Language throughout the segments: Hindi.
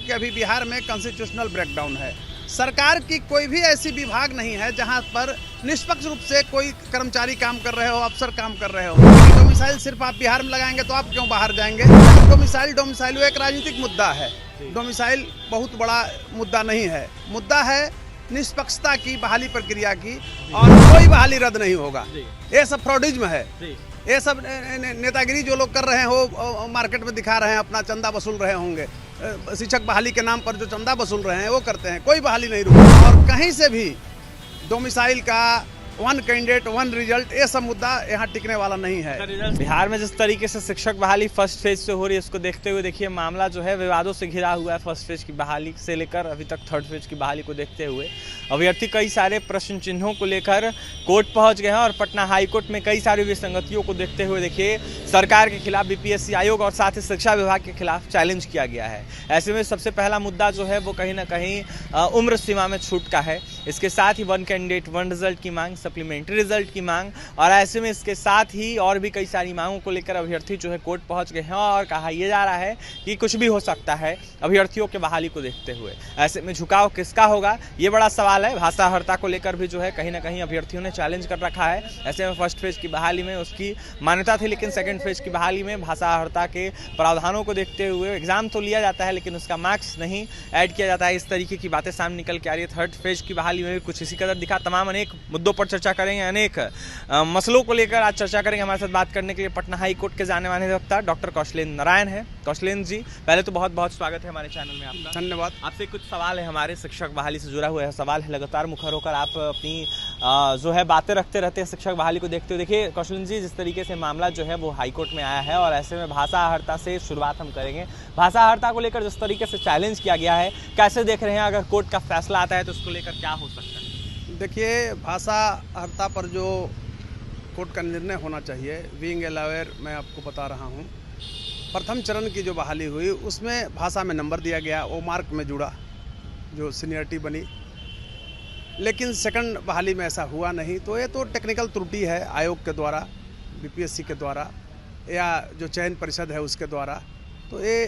कि अभी बिहार में कॉन्स्टिट्यूशनल ब्रेकडाउन है। सरकार की कोई भी ऐसी विभाग नहीं है जहां पर निष्पक्ष रूप से कोई कर्मचारी काम कर रहे हो, अफसर काम कर रहे हो। डोमिसाइल सिर्फ आप बिहार में लगाएंगे तो आप क्यों बाहर जाएंगे? डोमिसाइल वो एक राजनीतिक मुद्दा है। डोमिसाइल बहुत बड़ा मुद्दा नहीं है। मुद्दा है निष्पक्षता की, बहाली प्रक्रिया की, और कोई बहाली रद्द नहीं होगा। ये सब फ्रॉडिज्म है। ये सब नेतागिरी जो लोग कर रहे हैं वो मार्केट में दिखा रहे हैं, अपना चंदा वसूल रहे होंगे। शिक्षक बहाली के नाम पर जो चंदा वसूल रहे हैं वो करते हैं। कोई बहाली नहीं रुकी। और कहीं से भी डोमिसाइल का वन कैंडिडेट वन रिजल्ट, ये सब मुद्दा यहाँ टिकने वाला नहीं है। बिहार में जिस तरीके से शिक्षक बहाली फर्स्ट फेज से हो रही है, इसको देखते हुए देखिए मामला जो है विवादों से घिरा हुआ है। फर्स्ट फेज की बहाली से लेकर अभी तक थर्ड फेज की बहाली को देखते हुए अभ्यर्थी कई सारे प्रश्न चिन्हों को लेकर कोर्ट पहुंच गए हैं और पटना हाईकोर्ट में कई सारी विसंगतियों को देखते हुए देखिए सरकार के खिलाफ बीपीएससी आयोग और साथ ही शिक्षा विभाग के खिलाफ चैलेंज किया गया है। ऐसे में सबसे पहला मुद्दा जो है वो कहीं ना कहीं उम्र सीमा में छूट का है। इसके साथ ही वन कैंडिडेट वन रिजल्ट की मांग, सप्लीमेंट्री रिजल्ट की मांग, और ऐसे में इसके साथ ही और भी कई सारी मांगों को लेकर अभ्यर्थी जो है कोर्ट पहुंच गए हैं और कहा यह जा रहा है कि कुछ भी हो सकता है अभ्यर्थियों के बहाली को देखते हुए। ऐसे में झुकाव किसका होगा, ये बड़ा सवाल है। भाषा हड़ता को लेकर भी जो है कहीं ना कहीं अभ्यर्थियों ने चैलेंज कर रखा है। ऐसे में फर्स्ट फेज की बहाली में उसकी मान्यता थी, लेकिन सेकेंड फेज की बहाली में भाषा हड़ता के प्रावधानों को देखते हुए एग्जाम तो लिया जाता है लेकिन उसका मार्क्स नहीं ऐड किया जाता है। इस तरीके की बातें सामने निकल के आ रही है। थर्ड फेज की बहाली में भी कुछ इसी कदर दिखा। तमाम अनेक मुद्दों पर चर्चा करेंगे, अनेक मसलों को लेकर आज चर्चा करेंगे। हमारे साथ बात करने के लिए पटना हाई कोर्ट के जाने माने वक्ता डॉक्टर कौशलेंद्र नारायण है। कौशलेंद्र जी, पहले तो बहुत बहुत स्वागत है हमारे चैनल में आपका। धन्यवाद। आपसे कुछ सवाल है, हमारे शिक्षक बहाली से जुड़ा हुआ है सवाल है। लगातार मुखर होकर आप अपनी जो है बातें रखते रहते हैं शिक्षक बहाली को देखते हुए। देखिए कौशलेंद्र जी, जिस तरीके से मामला जो है वो हाई कोर्ट में आया है और ऐसे में भाषा हड़ता से शुरुआत हम करेंगे। भाषा हड़ता को लेकर जिस तरीके से चैलेंज किया गया है, कैसे देख रहे हैं? अगर कोर्ट का फैसला आता है तो उसको लेकर क्या हो सकता है? देखिए, भाषा हड़ता पर जो कोर्ट का निर्णय होना चाहिए, बीइंग ए लॉयर मैं आपको बता रहा हूँ, प्रथम चरण की जो बहाली हुई उसमें भाषा में नंबर दिया गया, वो मार्क में जुड़ा, जो सीनियरिटी बनी। लेकिन सेकंड बहाली में ऐसा हुआ नहीं। तो ये तो टेक्निकल त्रुटि है आयोग के द्वारा, बीपीएससी के द्वारा, या जो चयन परिषद है उसके द्वारा। तो ये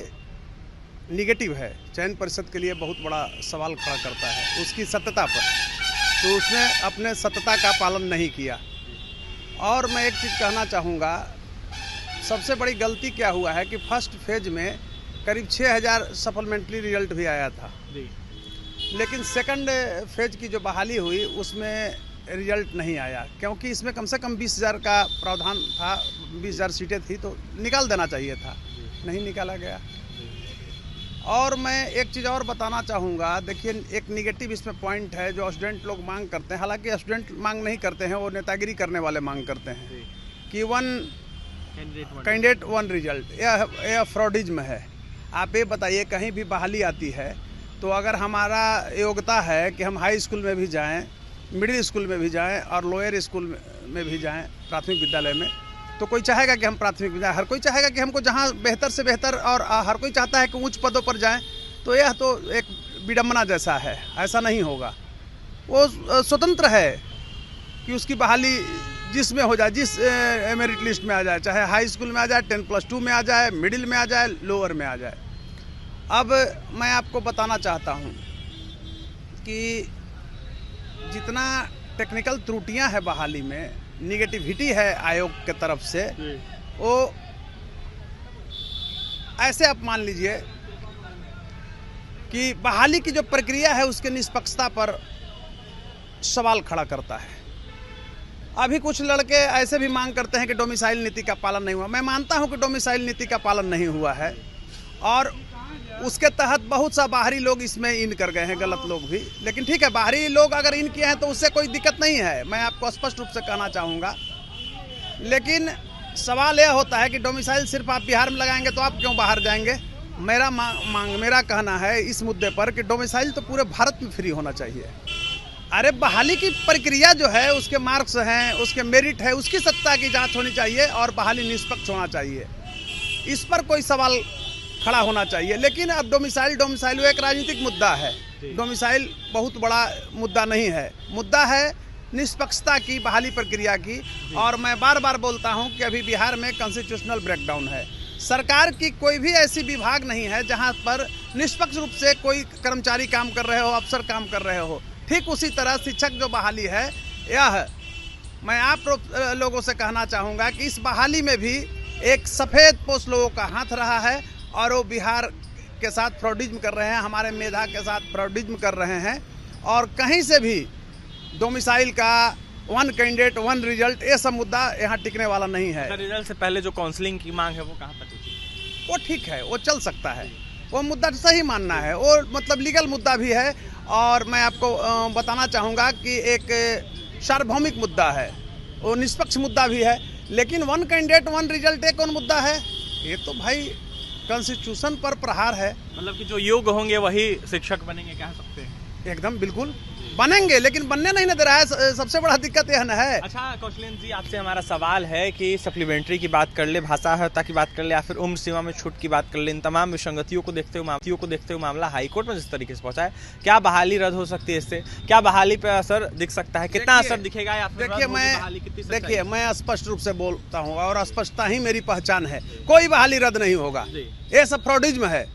निगेटिव है, चयन परिषद के लिए बहुत बड़ा सवाल खड़ा करता है उसकी सत्यता पर। तो उसने अपने सत्यता का पालन नहीं किया। और मैं एक चीज़ कहना चाहूँगा, सबसे बड़ी गलती क्या हुआ है कि फर्स्ट फेज में करीब 6000 सप्लीमेंट्री रिजल्ट भी आया था, लेकिन सेकंड फेज की जो बहाली हुई उसमें रिजल्ट नहीं आया, क्योंकि इसमें कम से कम 20,000 का प्रावधान था, 20,000 सीटें थी, तो निकाल देना चाहिए था, नहीं निकाला गया। और मैं एक चीज़ और बताना चाहूँगा, देखिए एक निगेटिव इसमें पॉइंट है जो स्टूडेंट लोग मांग करते हैं। हालांकि स्टूडेंट मांग नहीं करते हैं, वो नेतागिरी करने वाले मांग करते हैं कि वन कैंडिडेट वन रिजल्ट। यह फ्रॉडिज्म है। आप ये बताइए, कहीं भी बहाली आती है तो अगर हमारा योग्यता है कि हम हाई स्कूल में भी जाएं, मिडिल स्कूल में भी जाएं और लोअर स्कूल में भी जाएं, प्राथमिक विद्यालय में, तो कोई चाहेगा कि हम प्राथमिक विद्यालय, हर कोई चाहेगा कि हमको जहां बेहतर से बेहतर, और हर कोई चाहता है कि उच्च पदों पर जाएं। तो यह तो एक विडम्बना जैसा है, ऐसा नहीं होगा। वो स्वतंत्र है कि उसकी बहाली जिसमें हो जाए, जिस मेरिट लिस्ट में आ जाए, चाहे हाई स्कूल में आ जाए, 10+2 में आ जाए, मिडिल में आ जाए, लोअर में आ जाए। अब मैं आपको बताना चाहता हूँ कि जितना टेक्निकल त्रुटियां हैं बहाली में, निगेटिविटी है आयोग के तरफ से, वो ऐसे आप मान लीजिए कि बहाली की जो प्रक्रिया है उसके निष्पक्षता पर सवाल खड़ा करता है। अभी कुछ लड़के ऐसे भी मांग करते हैं कि डोमिसाइल नीति का पालन नहीं हुआ। मैं मानता हूं कि डोमिसाइल नीति का पालन नहीं हुआ है और उसके तहत बहुत सा बाहरी लोग इसमें इन कर गए हैं, गलत लोग भी। लेकिन ठीक है, बाहरी लोग अगर इन किए हैं तो उससे कोई दिक्कत नहीं है, मैं आपको स्पष्ट रूप से कहना चाहूँगा। लेकिन सवाल यह होता है कि डोमिसाइल सिर्फ आप बिहार में लगाएंगे तो आप क्यों बाहर जाएंगे? मेरा कहना है इस मुद्दे पर कि डोमिसाइल तो पूरे भारत में फ्री होना चाहिए। अरे बहाली की प्रक्रिया जो है, उसके मार्क्स हैं, उसके मेरिट है, उसकी सत्ता की जांच होनी चाहिए और बहाली निष्पक्ष होना चाहिए। इस पर कोई सवाल खड़ा होना चाहिए। लेकिन अब डोमिसाइल वो एक राजनीतिक मुद्दा है। डोमिसाइल बहुत बड़ा मुद्दा नहीं है। मुद्दा है निष्पक्षता की, बहाली प्रक्रिया की। और मैं बार बार बोलता हूं कि अभी बिहार में कॉन्स्टिट्यूशनल ब्रेकडाउन है। सरकार की कोई भी ऐसी विभाग नहीं है जहां पर निष्पक्ष रूप से कोई कर्मचारी काम कर रहे हो, अफसर काम कर रहे हो। ठीक उसी तरह शिक्षक जो बहाली है, यह मैं आप लोगों से कहना चाहूँगा कि इस बहाली में भी एक सफ़ेद पोस्ट लोगों का हाथ रहा है और वो बिहार के साथ फ्रॉडिज्म कर रहे हैं, हमारे मेधा के साथ फ्रॉडिज्म कर रहे हैं। और कहीं से भी डोमिसाइल का वन कैंडिडेट वन रिजल्ट ये सब मुद्दा यहाँ टिकने वाला नहीं है। रिजल्ट से पहले जो काउंसलिंग की मांग है वो कहाँ तक थी? वो ठीक है, वो चल सकता है, वो मुद्दा सही मानना है, वो मतलब लीगल मुद्दा भी है। और मैं आपको बताना चाहूँगा कि एक सार्वभौमिक मुद्दा है, वो निष्पक्ष मुद्दा भी है। लेकिन वन कैंडिडेट वन रिजल्ट एक कौन मुद्दा है? ये तो भाई कॉन्स्टिट्यूशन पर प्रहार है। मतलब कि जो योग्य होंगे वही शिक्षक बनेंगे, कह सकते हैं? एकदम बिल्कुल बनेंगे, लेकिन बनने नहीं ना दे रहा है, सबसे बड़ा दिक्कत यह है। अच्छा कौशलेंद्र जी, आपसे हमारा सवाल है कि सप्लीमेंट्री की बात कर ले, भाषा अर्हता की बात कर ले, या फिर उम्र सीमा में छूट की बात कर ले, इन तमाम विसंगतियों को देखते हुए मामला हाईकोर्ट में जिस तरीके से पहुंचा है, क्या बहाली रद्द हो सकती है इससे? क्या बहाली पर असर दिख सकता है? कितना असर दिखेगा? या फिर देखिए मैं स्पष्ट रूप से बोलता हूँ और स्पष्टता ही मेरी पहचान है, कोई बहाली रद्द नहीं होगा। ये सब फ्रॉडिज्म है,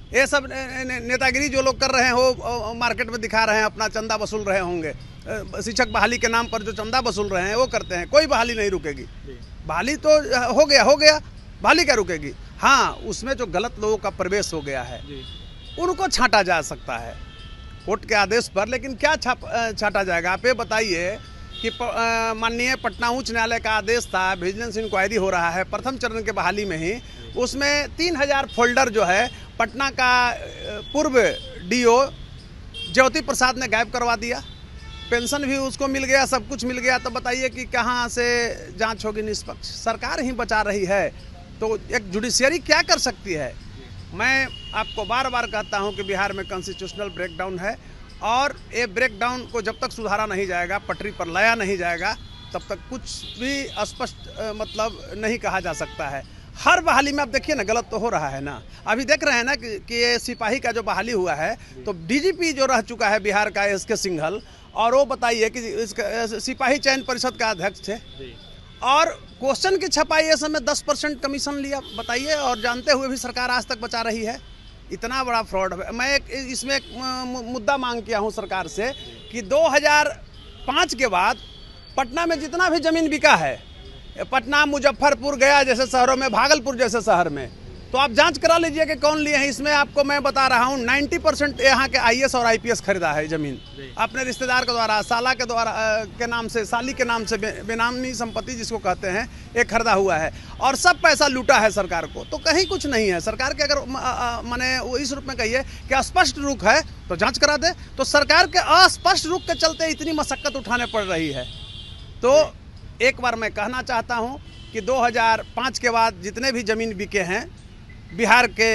ये सब नेतागिरी जो लोग कर रहे हैं वो मार्केट में दिखा रहे हैं, अपना चंदा वसूल रहे होंगे। शिक्षक बहाली के नाम पर जो चंदा वसूल रहे हैं वो करते हैं। कोई बहाली नहीं रुकेगी, बहाली तो हो गया, बहाली क्या रुकेगी? हाँ, उसमें जो गलत लोगों का प्रवेश हो गया है उनको छांटा जा सकता है कोर्ट के आदेश पर। लेकिन क्या छांटा जाएगा? आप ये बताइए कि माननीय पटना उच्च न्यायालय का आदेश था, विजिलेंस इंक्वायरी हो रहा है प्रथम चरण के बहाली में ही, उसमें 3000 फोल्डर जो है पटना का पूर्व डीओ ज्योति प्रसाद ने गायब करवा दिया, पेंशन भी उसको मिल गया, सब कुछ मिल गया। तो बताइए कि कहाँ से जांच होगी निष्पक्ष? सरकार ही बचा रही है, तो एक जुडिशियरी क्या कर सकती है? मैं आपको बार बार कहता हूं कि बिहार में कॉन्स्टिट्यूशनल ब्रेकडाउन है और ये ब्रेकडाउन को जब तक सुधारा नहीं जाएगा, पटरी पर लाया नहीं जाएगा, तब तक कुछ भी स्पष्ट मतलब नहीं कहा जा सकता है। हर बहाली में आप देखिए ना, गलत तो हो रहा है ना। अभी देख रहे हैं ना कि ये सिपाही का जो बहाली हुआ है, तो डीजीपी जो रह चुका है बिहार का एसके सिंघल, और वो बताइए कि इसका सिपाही चयन परिषद का अध्यक्ष थे और क्वेश्चन की छपाई इस समय 10% कमीशन लिया, बताइए। और जानते हुए भी सरकार आज तक बचा रही है, इतना बड़ा फ्रॉड है। मैं इसमें एक मुद्दा मांग किया हूँ सरकार से कि 2005 के बाद पटना में जितना भी ज़मीन बिका है, पटना, मुजफ्फरपुर, गया जैसे शहरों में, भागलपुर जैसे शहर में, तो आप जांच करा लीजिए कि कौन लिए हैं। इसमें आपको मैं बता रहा हूँ 90% यहाँ के आईएएस और आईपीएस खरीदा है ज़मीन, अपने रिश्तेदार के द्वारा, साला के द्वारा के नाम से, साली के नाम से, बेनामी संपत्ति जिसको कहते हैं, एक खरीदा हुआ है और सब पैसा लूटा है सरकार को। तो कहीं कुछ नहीं है। सरकार के अगर माने वो इस रूप में कहिए कि अस्पष्ट रुख है तो जाँच करा दे, तो सरकार के अस्पष्ट रुख के चलते इतनी मशक्कत उठाने पड़ रही है। तो एक बार मैं कहना चाहता हूं कि 2005 के बाद जितने भी ज़मीन बिके हैं बिहार के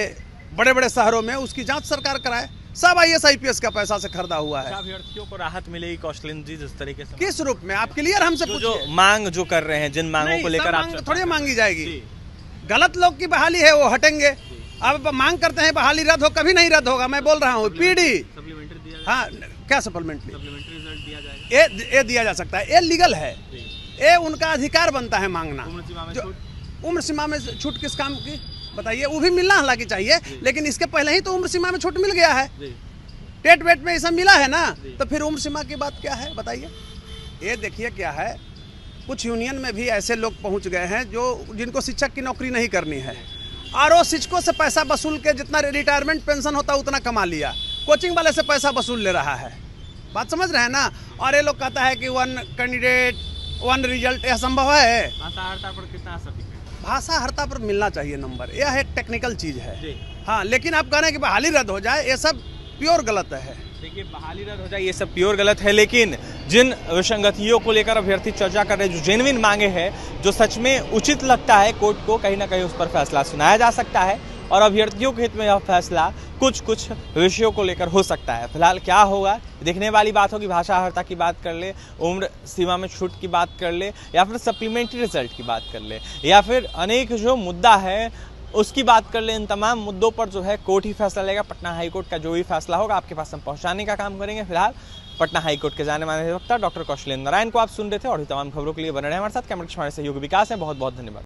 बड़े बड़े शहरों में, उसकी जांच सरकार कराए। सब आईएएस आईपीएस का पैसा से खरीदा हुआ है। अभ्यर्थियों को राहत मिलेगी कौशलेंद्र जी जिस तरीके से? किस रूप में? आप क्लियर हमसे पूछिए। जो मांग जो कर रहे हैं, जिन मांगों को लेकर आप थोड़ी मांगी जाएगी। गलत लोग की बहाली है, वो हटेंगे। अब मांग करते हैं बहाली रद्द हो, कभी नहीं रद्द होगा। मैं बोल रहा हूँ पीडी, हाँ क्या सप्लीमेंट्री ये दिया जा सकता है, ये लीगल है, ये उनका अधिकार बनता है मांगना। उम्र सीमा में छूट किस काम की बताइए? वो भी मिलना हालांकि चाहिए, लेकिन इसके पहले ही तो उम्र सीमा में छूट मिल गया है, टेट वेट में ये सब मिला है ना, तो फिर उम्र सीमा की बात क्या है बताइए? ये देखिए क्या है, कुछ यूनियन में भी ऐसे लोग पहुंच गए हैं जिनको शिक्षक की नौकरी नहीं करनी है, और वो शिक्षकों से पैसा वसूल के जितना रिटायरमेंट पेंशन होता है उतना कमा लिया, कोचिंग वाले से पैसा वसूल ले रहा है। बात समझ रहे हैं ना? और ये लोग कहता है कि वन कैंडिडेट वन रिजल्ट, यह संभव है? भाषा अर्हता पर कितना असर दिखेगा? भाषा अर्हता पर मिलना चाहिए नंबर, यह एक टेक्निकल चीज़ है। हाँ, लेकिन आप कह रहे हैं कि बहाली रद्द हो जाए, ये सब प्योर गलत है। देखिए, बहाली रद्द हो जाए ये सब प्योर गलत है, लेकिन जिन विसंगतियों को लेकर अभ्यर्थी चर्चा कर रहे हैं, जो जेन्युइन मांगे हैं, जो सच में उचित लगता है कोर्ट को, कहीं ना कहीं उस पर फैसला सुनाया जा सकता है और अभ्यर्थियों के हित में यह फैसला कुछ विषयों को लेकर हो सकता है। फिलहाल क्या होगा देखने वाली बात होगी। भाषा अर्हता की बात कर ले, उम्र सीमा में छूट की बात कर ले, या फिर सप्लीमेंट्री रिजल्ट की बात कर ले, या फिर अनेक जो मुद्दा है उसकी बात कर ले, इन तमाम मुद्दों पर जो है कोर्ट ही फैसला लेगा। पटना हाईकोर्ट का जो भी फैसला होगा आपके पास हम पहुंचाने का काम करेंगे। फिलहाल पटना हाईकोर्ट के जाने माने अधिवक्ता डॉक्टर कौशलेंद्र नारायण को आप सुन रहे थे, और तमाम खबरों के लिए बने रहे हमारे साथ। कैमरे के हमारे सहयोगी विकास है, बहुत बहुत धन्यवाद।